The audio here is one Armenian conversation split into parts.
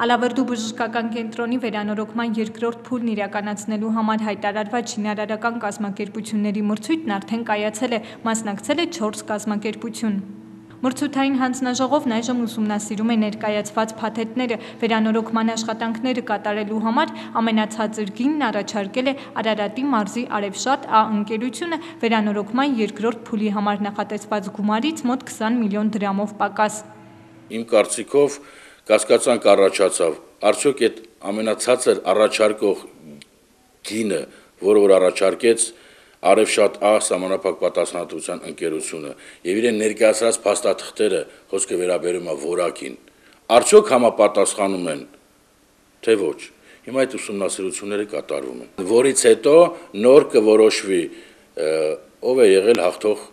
Ալավերդու բժշկական կենտրոնի վերանորոգման երկրորդ փուլն իրականացնելու համար հայտարարված շինարարական կազմակերպությունների մրցույթն արդեն կայացել է, մասնակցել է 4 կազմակերպություն։ Մրցութային հանձնաժողովն այժմ ուսումնասիրում է ներկայացված փաթեթները, վերանորոգման աշխատանքները կատարելու համար ամենացածր գինն առաջարկել է Արարատի մարզի Արևշատ Ա ընկերությունը վերանորոգման երկրորդ փուլի համար նախատեսված գումարից մոտ 20 միլիոն դրամով պակաս։ Իմ կարծիքով կասկածանք առաջացավ, արդյոք այդ ամենացածր առաջարկող գինը, որը որ առաջարկեց Արևշատ Ա սահմանափակ պատասխանատվության ընկերությունը եւ իրեն ներկայացրած փաստաթղթերը, խոսքը վերաբերում է որակին, արդյոք համապատասխանում են, թե ոչ։ Հիմա այդ ուսումնասիրությունները կատարվում են, որից հետո նոր կորոշվի ով է եղել հաղթող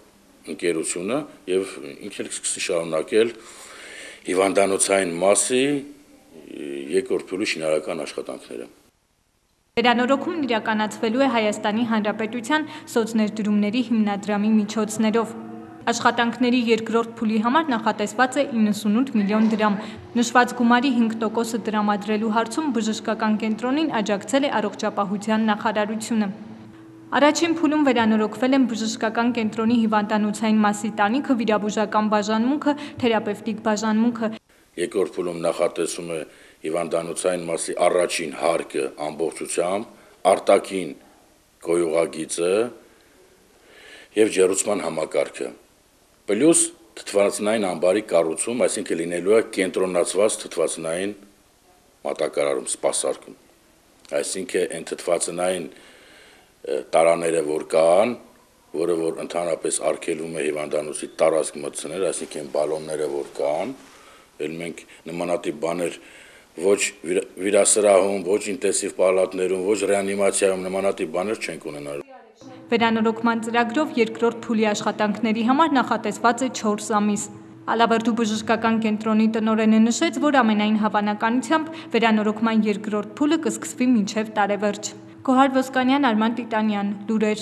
ընկերությունը եւ ինքն էլ կսկսի շարունակել հիվանդանոցային մասի երկրորդ փուլի շինարարական աշխատանքները։ Վերանորոգումն իրականացվելու է Հայաստանի Հանրապետության սոցներդրումների հիմնադրամի միջոցներով։ Աշխատանքների երկրորդ փուլի համար նախատեսված է 98 միլիոն դրամ։ Նշված գումարի 5%-ը տրամադրելու հարցում բժշկական կենտրոնին աջակցել է Առողջապահության նախարարությունը։ Առաջին փուլում վերանորոգվել են բժշկական կենտրոնի հիվանդանոցային մասի տանիքը, վիրաբուժական բաժանմունքը, թերապևտիկ բաժանմունքը։ Երկրորդ փուլում նախատեսում է հիվանդանոցային մասի առաջին հարկը ամբողջությամբ, արտաքին գոյուղագիծը եւ ջեռուցման համակարգը։ Պլյուս թթվածնային ամբարի կառուցում, այսինքն լինելու է կենտրոնացված թթվածնային մատակարարում, սպասարկում։ Այսինքն այն թթվածնային տարաները, որ կան, որը որ ընդհանրապես արգելվում է հիվանդանոցի տարածք մտցնել, այսինքն բալոնները, որ կան, ել մենք նմանատիպ բաներ ոչ վիրասրահում, ոչ ինտենսիվ պալատներում, ոչ ռեանիմացիայում նմանատիպ բաներ չենք ունենալ։ Վերանորոգման ծրագրով երկրորդ փուլի աշխատանքների համար նախատեսված է 4 ամիս։ Ալավերդու բժշկական կենտրոնի տնօրենը նշեց, որ ամենայն հավանականությամբ վերանորոգման երկրորդ փուլը կսկսվի մինչև տարեվերջ։ Գոհար Ոսկանյան, Արման Տիտանյան, լուրեր։